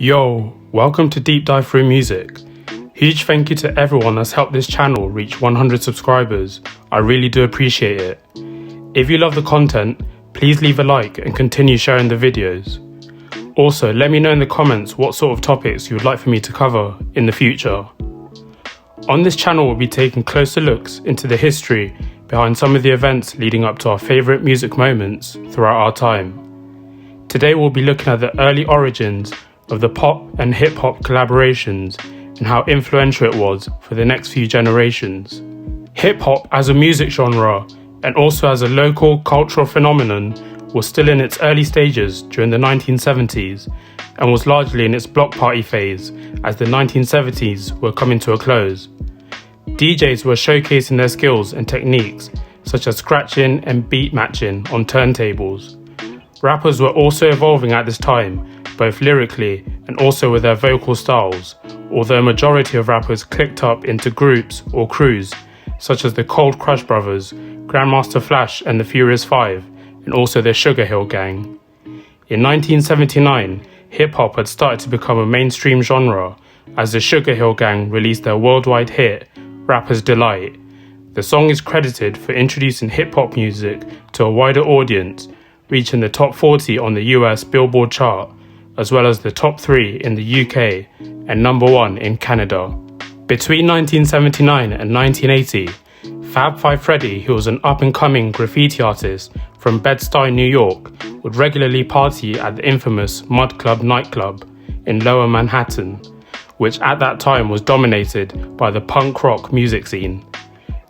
Yo, welcome to Deep Dive Through Music. Huge thank you to everyone that's helped this channel reach 100 subscribers. I really do appreciate it. If you love the content, please leave a like and continue sharing the videos. Also, let me know in the comments what sort of topics you would like for me to cover in the future. On this channel, we'll be taking closer looks into the history behind some of the events leading up to our favourite music moments throughout our time. Today we'll be looking at the early origins of the pop and hip-hop collaborations and how influential it was for the next few generations. Hip-hop as a music genre and also as a local cultural phenomenon was still in its early stages during the 1970s and was largely in its block party phase as the 1970s were coming to a close. DJs were showcasing their skills and techniques such as scratching and beat matching on turntables. Rappers were also evolving at this time, both lyrically and also with their vocal styles, although a majority of rappers clicked up into groups or crews such as the Cold Crush Brothers, Grandmaster Flash and the Furious Five, and also the Sugar Hill Gang. In 1979, hip-hop had started to become a mainstream genre as the Sugar Hill Gang released their worldwide hit, Rapper's Delight. The song is credited for introducing hip-hop music to a wider audience, reaching the top 40 on the US Billboard chart, as well as the top 3 in the UK and number 1 in Canada. Between 1979 and 1980, Fab Five Freddy, who was an up-and-coming graffiti artist from Bed-Stuy, New York, would regularly party at the infamous Mud Club nightclub in Lower Manhattan, which at that time was dominated by the punk rock music scene.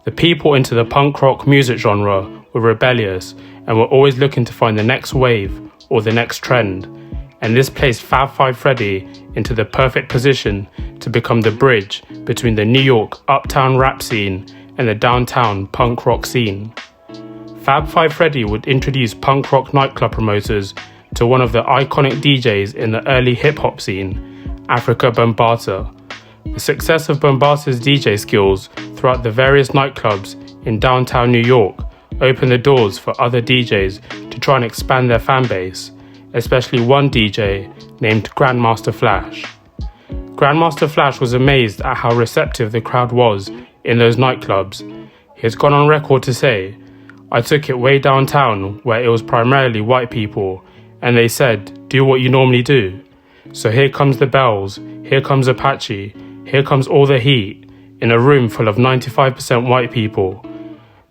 The people into the punk rock music genre were rebellious and were always looking to find the next wave or the next trend, and this placed Fab Five Freddy into the perfect position to become the bridge between the New York uptown rap scene and the downtown punk rock scene. Fab Five Freddy would introduce punk rock nightclub promoters to one of the iconic DJs in the early hip-hop scene, Afrika Bambaataa. The success of Bambaataa's DJ skills throughout the various nightclubs in downtown New York opened the doors for other DJs to try and expand their fan base, especially one DJ named Grandmaster Flash. Grandmaster Flash was amazed at how receptive the crowd was in those nightclubs. He has gone on record to say, "I took it way downtown where it was primarily white people, and they said, 'Do what you normally do.' So here comes the bells, here comes Apache, here comes all the heat, in a room full of 95% white people.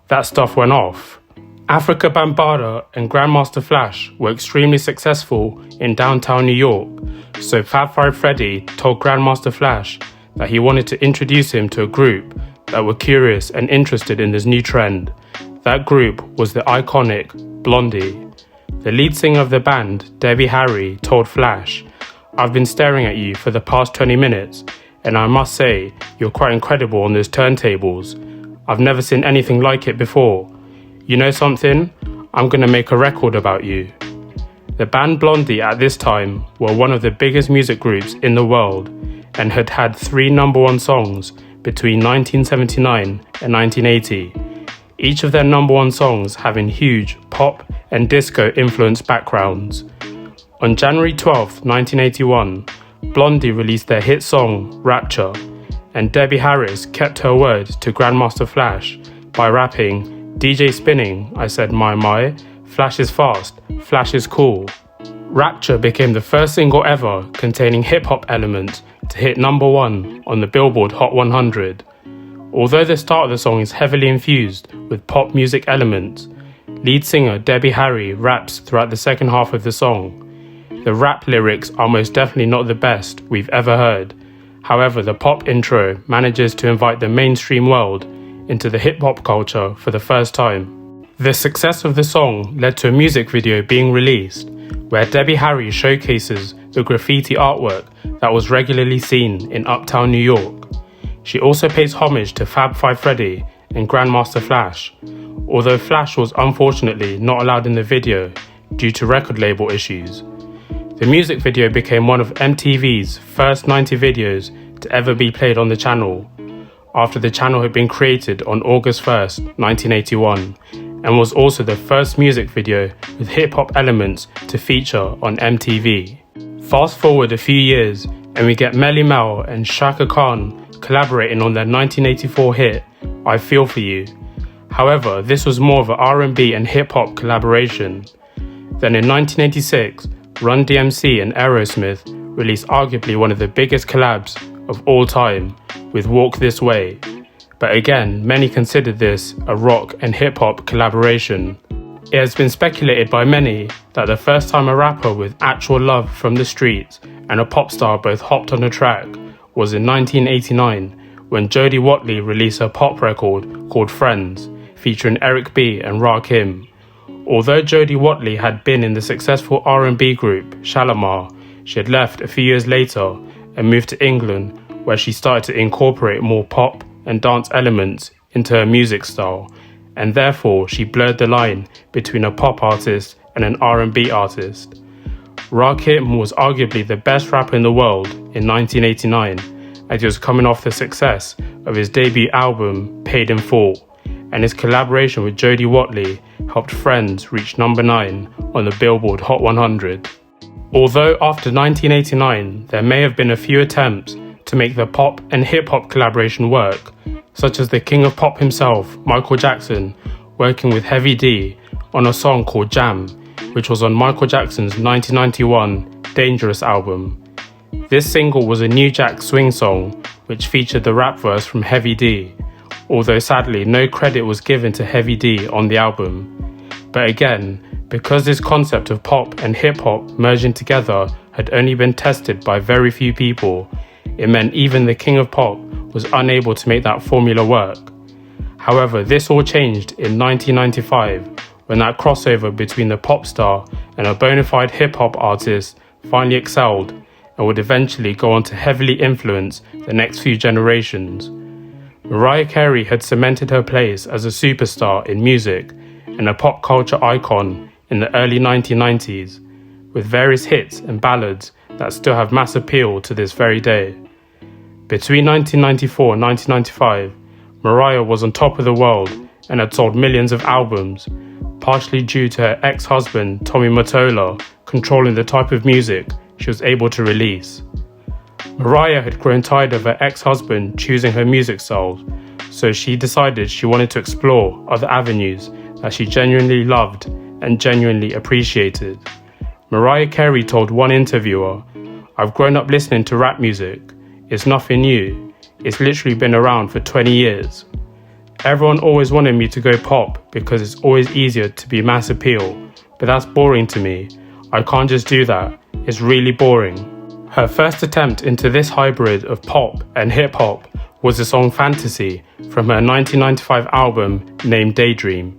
That stuff went off." Afrika Bambaataa and Grandmaster Flash were extremely successful in downtown New York, so Fab Five Freddy told Grandmaster Flash that he wanted to introduce him to a group that were curious and interested in this new trend. That group was the iconic Blondie. The lead singer of the band, Debbie Harry, told Flash, "I've been staring at you for the past 20 minutes, and I must say, you're quite incredible on those turntables. I've never seen anything like it before. You know something? I'm gonna make a record about you." The band Blondie at this time were one of the biggest music groups in the world and had had 3 number 1 songs between 1979 and 1980, each of their number 1 songs having huge pop and disco influenced backgrounds. On January 12, 1981, Blondie released their hit song Rapture, and Debbie Harry kept her word to Grandmaster Flash by rapping, "DJ spinning, I said my, Flash is fast, Flash is cool." Rapture became the first single ever containing hip-hop elements to hit number 1 on the Billboard Hot 100. Although the start of the song is heavily infused with pop music elements, lead singer Debbie Harry raps throughout the second half of the song. The rap lyrics are most definitely not the best we've ever heard. However, the pop intro manages to invite the mainstream world into the hip-hop culture for the first time. The success of the song led to a music video being released, where Debbie Harry showcases the graffiti artwork that was regularly seen in uptown New York. She also pays homage to Fab Five Freddy and Grandmaster Flash, although Flash was unfortunately not allowed in the video due to record label issues. The music video became one of MTV's first 90 videos to ever be played on the channel, after the channel had been created on August 1st, 1981, and was also the first music video with hip-hop elements to feature on MTV. Fast forward a few years and we get Melly Mel and Chaka Khan collaborating on their 1984 hit, I Feel For You. However, this was more of an R&B and hip-hop collaboration. Then in 1986, Run DMC and Aerosmith released arguably one of the biggest collabs of all time with Walk This Way. But again, many considered this a rock and hip-hop collaboration. It has been speculated by many that the first time a rapper with actual love from the streets and a pop star both hopped on a track was in 1989 when Jodie Watley released her pop record called Friends, featuring Eric B and Rakim. Although Jodie Watley had been in the successful R&B group Shalamar, she had left a few years later and moved to England, where she started to incorporate more pop and dance elements into her music style, and therefore she blurred the line between a pop artist and an R&B artist. Rakim was arguably the best rapper in the world in 1989, as he was coming off the success of his debut album Paid in Full, and his collaboration with Jodie Watley helped Friends reach number 9 on the Billboard Hot 100. Although after 1989 there may have been a few attempts to make the pop and hip-hop collaboration work, such as the king of pop himself, Michael Jackson, working with Heavy D on a song called Jam, which was on Michael Jackson's 1991 Dangerous album. This single was a New Jack Swing song, which featured the rap verse from Heavy D, although sadly no credit was given to Heavy D on the album. But again, because this concept of pop and hip-hop merging together had only been tested by very few people, it meant even the king of pop was unable to make that formula work. However, this all changed in 1995 when that crossover between the pop star and a bona fide hip-hop artist finally excelled and would eventually go on to heavily influence the next few generations. Mariah Carey had cemented her place as a superstar in music and a pop culture icon in the early 1990s, with various hits and ballads that still have mass appeal to this very day. Between 1994 and 1995, Mariah was on top of the world and had sold millions of albums, partially due to her ex-husband Tommy Mottola controlling the type of music she was able to release. Mariah had grown tired of her ex-husband choosing her music styles, so she decided she wanted to explore other avenues that she genuinely loved and genuinely appreciated. Mariah Carey told one interviewer, "I've grown up listening to rap music. It's nothing new. It's literally been around for 20 years. Everyone always wanted me to go pop because it's always easier to be mass appeal, but that's boring to me. I can't just do that. It's really boring." Her first attempt into this hybrid of pop and hip-hop was the song Fantasy from her 1995 album named Daydream.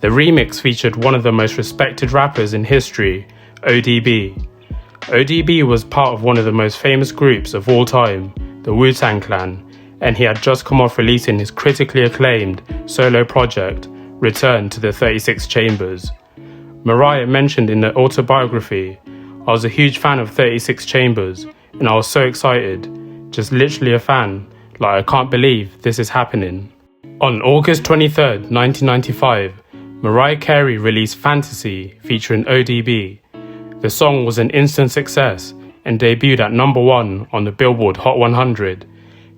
The remix featured one of the most respected rappers in history, ODB. ODB was part of one of the most famous groups of all time, the Wu-Tang Clan, and he had just come off releasing his critically acclaimed solo project, Return to the 36 Chambers. Mariah mentioned in her autobiography, "I was a huge fan of 36 Chambers, and I was so excited, just literally a fan, like I can't believe this is happening." On August 23rd, 1995, Mariah Carey released Fantasy featuring ODB. The song was an instant success and debuted at number 1 on the Billboard Hot 100,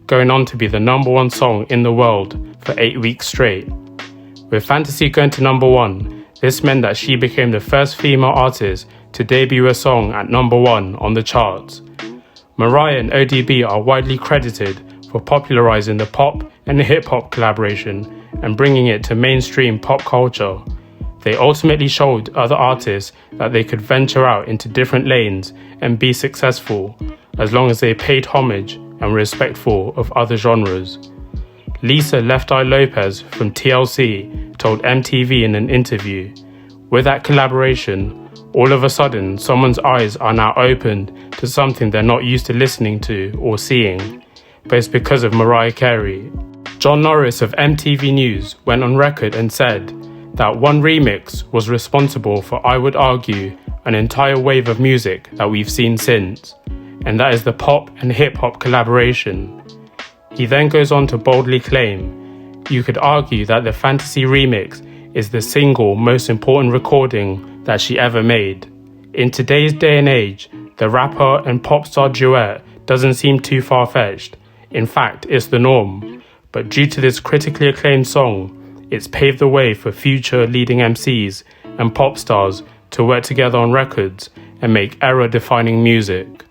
going on to be the number 1 song in the world for 8 weeks straight. With Fantasy going to number 1, this meant that she became the first female artist to debut a song at number 1 on the charts. Mariah and ODB are widely credited for popularizing the pop and hip-hop collaboration and bringing it to mainstream pop culture. They ultimately showed other artists that they could venture out into different lanes and be successful, as long as they paid homage and were respectful of other genres. Lisa Left Eye Lopez from TLC told MTV in an interview, "With that collaboration, all of a sudden someone's eyes are now opened to something they're not used to listening to or seeing, but it's because of Mariah Carey." John Norris of MTV News went on record and said that one remix was responsible for, I would argue, an entire wave of music that we've seen since, and that is the pop and hip-hop collaboration. He then goes on to boldly claim, "You could argue that the Fantasy remix is the single most important recording that she ever made. In today's day and age, The rapper and pop star duet doesn't seem too far-fetched. In fact, it's the norm. But due to this critically acclaimed song, it's paved the way for future leading MCs and pop stars to work together on records and make era-defining music.